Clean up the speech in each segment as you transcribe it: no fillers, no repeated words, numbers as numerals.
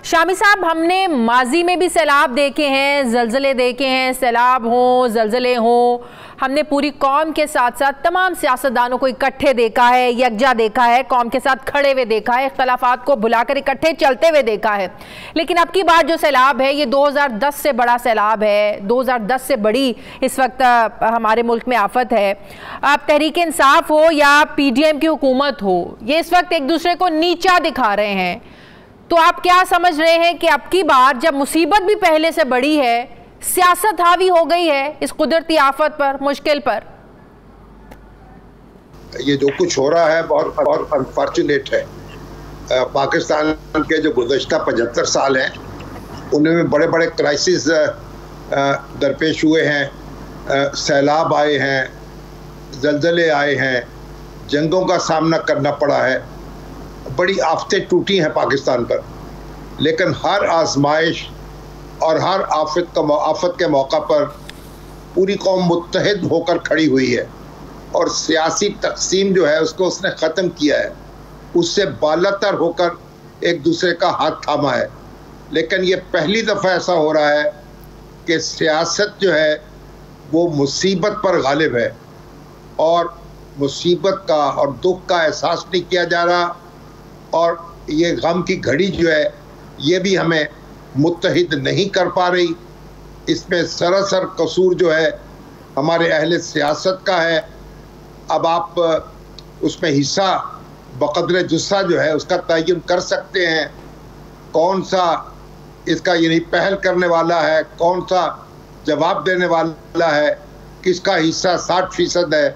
शामी साहब, हमने माजी में भी सैलाब देखे हैं, जलजले देखे हैं, सैलाब हो, जलजले हो, हमने पूरी कौम के साथ साथ तमाम सियासतदानों को इकट्ठे देखा है, यकजा देखा है, कौम के साथ खड़े हुए देखा है, इख्तलाफात को भुलाकर इकट्ठे चलते हुए देखा है। लेकिन अब की बार जो सैलाब है ये 2010 से बड़ा सैलाब है, 2010 से बड़ी इस वक्त हमारे मुल्क में आफत है। अब तहरीक इंसाफ हो या PDM की हुकूमत हो, ये इस वक्त एक दूसरे को नीचा दिखा रहे हैं। तो आप क्या समझ रहे हैं कि अब की बार जब मुसीबत भी पहले से बड़ी है, सियासत हावी हो गई है इस कुदरती आफत पर, मुश्किल पर? ये जो कुछ हो रहा है बहुत अनफॉर्चुनेट है। पाकिस्तान के जो गुज़श्ता 75 साल हैं उनमें बड़े बड़े क्राइसिस दरपेश हुए हैं, सैलाब आए हैं, जलजले आए हैं, जंगों का सामना करना पड़ा है, बड़ी आफतें टूटी हैं पाकिस्तान पर। लेकिन हर आजमाइश और हर आफत के मौका पर पूरी कौम मुत्तहिद होकर खड़ी हुई है और सियासी तकसीम जो है उसको उसने ख़त्म किया है, उससे बालातर होकर एक दूसरे का हाथ थामा है। लेकिन ये पहली दफ़ा ऐसा हो रहा है कि सियासत जो है वो मुसीबत पर गालिब है और मुसीबत का और दुख का एहसास नहीं किया जा रहा, और ये गम की घड़ी जो है ये भी हमें मुत्तहिद नहीं कर पा रही। इसमें सरासर कसूर जो है हमारे अहले सियासत का है। अब आप उसमें हिस्सा बक़द्र जुस्सा जो है उसका तयन कर सकते हैं, कौन सा इसका यानी पहल करने वाला है, कौन सा जवाब देने वाला है, किसका हिस्सा 60% है,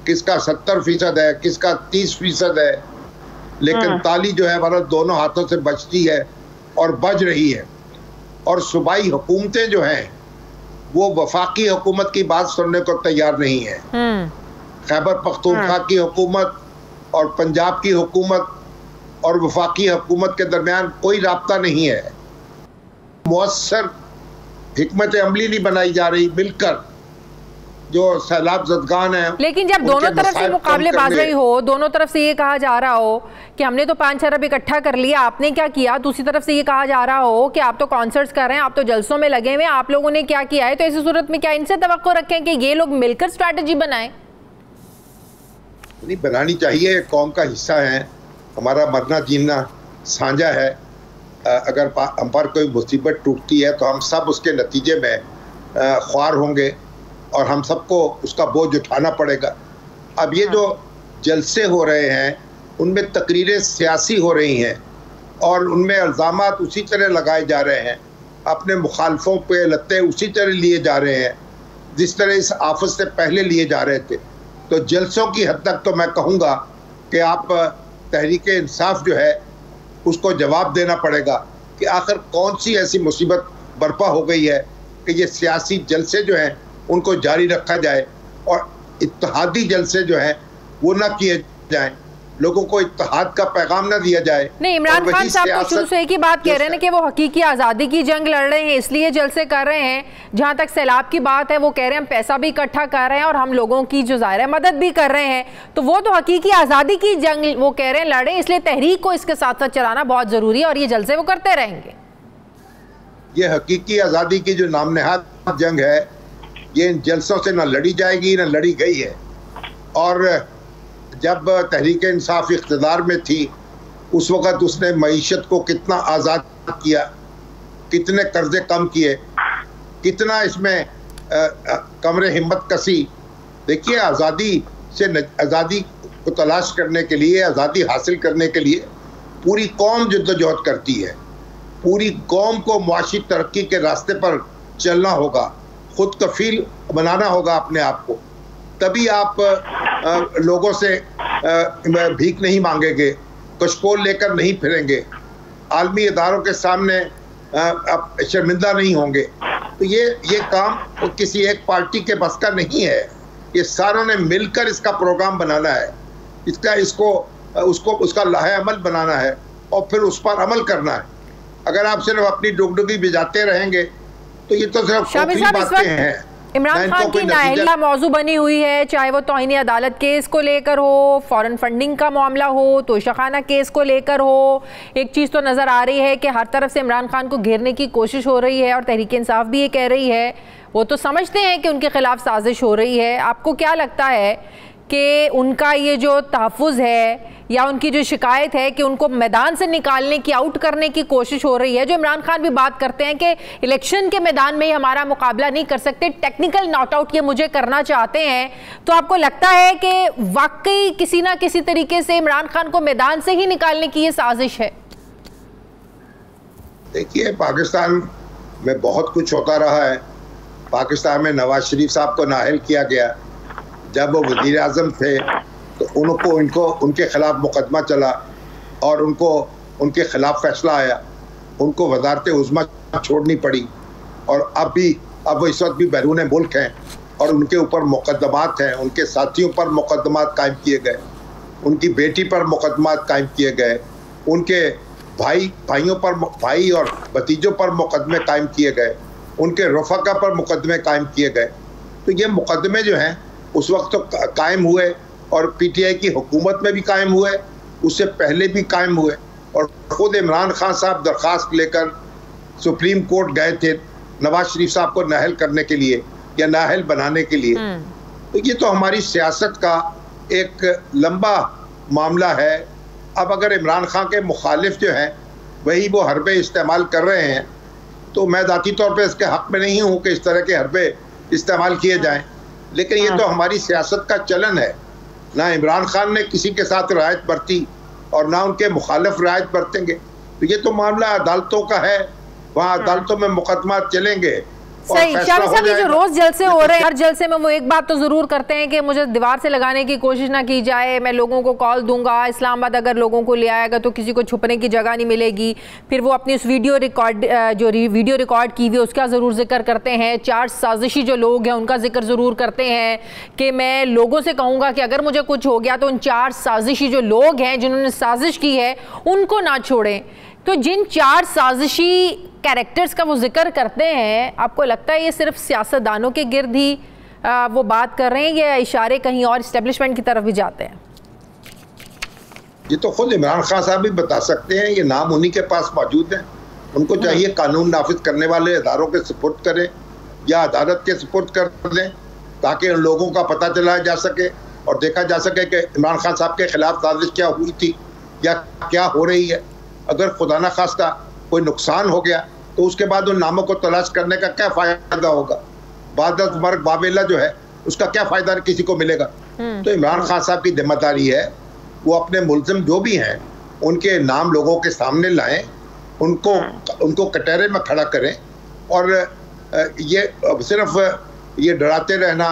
किसका 70% है, किसका 30% है। लेकिन ताली जो है हमारा दोनों हाथों से बजती है और बज रही है। और सूबाई हुकूमतें जो हैं वो वफाकी हुकूमत की बात सुनने को तैयार नहीं है। खैबर पख्तूनख्वा की हुकूमत और पंजाब की हुकूमत और वफाकी हुकूमत के दरमियान कोई राब्ता नहीं है। मुअस्सर हिकमत अमली नहीं बनाई जा रही मिलकर जो सैलाब ज़दगान है। लेकिन जब दोनों तरफ से मुकाबलेबाजी हो, दोनों तरफ से ये कहा जा रहा हो कि हमने तो 5 अरब इकट्ठा कर लिया, आपने क्या किया, दूसरी तरफ से ये कहा जा रहा हो कि आप तो कॉन्सर्ट्स कर रहे हैं, आप तो जलसों में लगे हुए हैं, आप लोगों ने क्या किया है, तो ऐसी सूरत में क्या इनसे तवक्को रखें कि ये लोग मिलकर स्ट्रैटेजी बनाएं? नहीं, बनानी चाहिए, कौम का हिस्सा है, हमारा मरना जीना साझा है। अगर हम पर कोई मुसीबत टूटती है तो हम सब उसके नतीजे में ख्वार होंगे और हम सबको उसका बोझ उठाना पड़ेगा। अब ये जो जलसे हो रहे हैं उनमें तकरीरें सियासी हो रही हैं और उनमें इल्ज़ामात उसी तरह लगाए जा रहे हैं, अपने मुखालफों पे लत्ते उसी तरह लिए जा रहे हैं जिस तरह इस आफत से पहले लिए जा रहे थे। तो जलसों की हद तक तो मैं कहूँगा कि आप तहरीक इंसाफ जो है उसको जवाब देना पड़ेगा कि आखिर कौन सी ऐसी मुसीबत बर्पा हो गई है कि ये सियासी जलसे जो हैं उनको जारी रखा जाए और इत्तेहादी जलसे जो हैं वो ना किए जाएं, लोगों को इत्तेहाद का पैगाम ना दिया जाए। नहीं, इमरान खान साहब तो शुरू से एक ही बात कह रहे हैं ना कि वो हकीकी आज़ादी की जंग लड़ रहे हैं, इसलिए जलसे कर रहे हैं। जहाँ तक सैलाब की बात है वो कह रहे हैं हम पैसा भी इकट्ठा कर रहे हैं और हम लोगों की जो ज़ाहिर है मदद भी कर रहे हैं। तो वो तो हकीकी आज़ादी की जंग वो कह रहे हैं लड़े, इसलिए तहरीक को इसके साथ साथ चलाना बहुत ज़रूरी है और ये जलसे वो करते रहेंगे। ये हकीकी आज़ादी की जो नामनहाद जंग है ये इन जलसों से ना लड़ी जाएगी ना लड़ी गई है। और जब तहरीक इंसाफ इख्तिदार में थी उस वक़्त उसने मईशत को कितना आज़ाद किया, कितने कर्जे कम किए, कितना इसमें कमरे हिम्मत कसी। देखिए, आज़ादी से आज़ादी को तलाश करने के लिए, आज़ादी हासिल करने के लिए पूरी कौम जद्दोजहद करती है। पूरी कौम को मुआशी तरक्की के रास्ते पर चलना होगा, खुद कफील बनाना होगा अपने आप को, तभी आप लोगों से भीख नहीं मांगेंगे, कशकोल लेकर नहीं फिरेंगे, आलमी इदारों के सामने शर्मिंदा नहीं होंगे। तो ये काम किसी एक पार्टी के बस का नहीं है, ये सारों ने मिलकर इसका प्रोग्राम बनाना है, उसका लाहे अमल बनाना है और फिर उस पर अमल करना है। अगर आप सिर्फ अपनी डुगडुगी बजाते रहेंगे तो ये तो सिर्फ खोखली बातें हैं। इमरान खान की नाअहलिया मौजू बनी हुई है, चाहे वो तौहीन अदालत केस को लेकर हो, फॉरेन फंडिंग का मामला हो, तोशाखाना केस को लेकर हो। एक चीज़ तो नज़र आ रही है कि हर तरफ से इमरान खान को घेरने की कोशिश हो रही है और तहरीक इंसाफ भी ये कह रही है, वो तो समझते हैं कि उनके खिलाफ साजिश हो रही है। आपको क्या लगता है कि उनका ये जो तहफ़्फ़ुज़ है या उनकी जो शिकायत है कि उनको मैदान से निकालने की, आउट करने की कोशिश हो रही है, जो इमरान खान भी बात करते हैं कि इलेक्शन के मैदान में ही हमारा मुकाबला नहीं कर सकते, टेक्निकल नॉट आउट ये मुझे करना चाहते हैं, तो आपको लगता है कि वाकई किसी ना किसी तरीके से इमरान खान को मैदान से ही निकालने की ये साजिश है? देखिए, पाकिस्तान में बहुत कुछ होता रहा है। पाकिस्तान में नवाज शरीफ साहब को नाअहल किया गया, जब वो वज़ीर आज़म थे तो उनके खिलाफ मुकदमा चला और उनके खिलाफ फैसला आया, उनको वज़ारत उज़्मा छोड़नी पड़ी। और अब वो इस वक्त भी बैरून मुल्क हैं और उनके ऊपर मुकदमात हैं, उनके साथियों पर मुकदमात कायम किए गए, उनकी बेटी पर मुकदमात कायम किए गए, उनके भाई और भतीजों पर मुकदमे कायम किए गए, उनके रफ़का पर मुकदमे कायम किए गए। तो ये मुकदमे जो हैं उस वक्त तो कायम हुए और पीटीआई की हुकूमत में भी कायम हुए, उससे पहले भी कायम हुए। और ख़ुद इमरान खान साहब दरख्वास्त लेकर सुप्रीम कोर्ट गए थे नवाज शरीफ साहब को नाअहल करने के लिए या नाअहल बनाने के लिए। तो ये तो हमारी सियासत का एक लंबा मामला है। अब अगर इमरान खान के मुखालिफ जो हैं वही वो हरबे इस्तेमाल कर रहे हैं, तो मैं ज़ाती तौर पर इसके हक़ में नहीं हूँ कि इस तरह के हरबे इस्तेमाल किए जाएँ, लेकिन ये तो हमारी सियासत का चलन है। ना इमरान खान ने किसी के साथ रियायत बरती और ना उनके मुखालिफ रियायत बरतेंगे। तो ये तो मामला अदालतों का है, वहाँ अदालतों में मुकदमा चलेंगे। सही। शामी साहब, ये जो रोज जलसे हो रहे हैं, हर जलसे में वो एक बात तो जरूर करते हैं कि मुझे दीवार से लगाने की कोशिश ना की जाए, मैं लोगों को कॉल दूंगा, इस्लामाबाद अगर लोगों को ले आएगा तो किसी को छुपने की जगह नहीं मिलेगी। फिर वो अपनी उस वीडियो रिकॉर्ड की हुई उसका ज़रूर जिक्र करते हैं। 4 साजिशी जो लोग हैं उनका जिक्र ज़रूर करते हैं कि मैं लोगों से कहूँगा कि अगर मुझे कुछ हो गया तो उन 4 साजिशी जो लोग हैं जिन्होंने साजिश की है उनको ना छोड़ें। तो जिन 4 साजिशी कैरेक्टर्स का वो जिक्र करते हैं, आपको लगता है ये सिर्फ सियासतदानों के गिर्द ही वो बात कर रहे हैं या इशारे कहीं और इस्टेब्लिशमेंट की तरफ भी जाते हैं? ये तो खुद इमरान खान साहब भी बता सकते हैं, ये नाम उन्हीं के पास मौजूद है। उनको चाहिए कानून नाफिज करने वाले इदारों के सुपुर्द करें या अदालत के सुपुर्द कर दें, ताकि उन लोगों का पता चलाया जा सके और देखा जा सके कि इमरान खान साहब के खिलाफ साजिश क्या हुई थी या क्या हो रही है। अगर खुदा न खास्ता कोई नुकसान हो गया तो उसके बाद उन नामों को तलाश करने का क्या फ़ायदा होगा? बादत मर्ग बाबेला जो है उसका क्या फ़ायदा किसी को मिलेगा? तो इमरान खान साहब की जिम्मेदारी है वो अपने मुल्ज़िम जो भी हैं उनके नाम लोगों के सामने लाएं, उनको कटहरे में खड़ा करें। और ये सिर्फ ये डराते रहना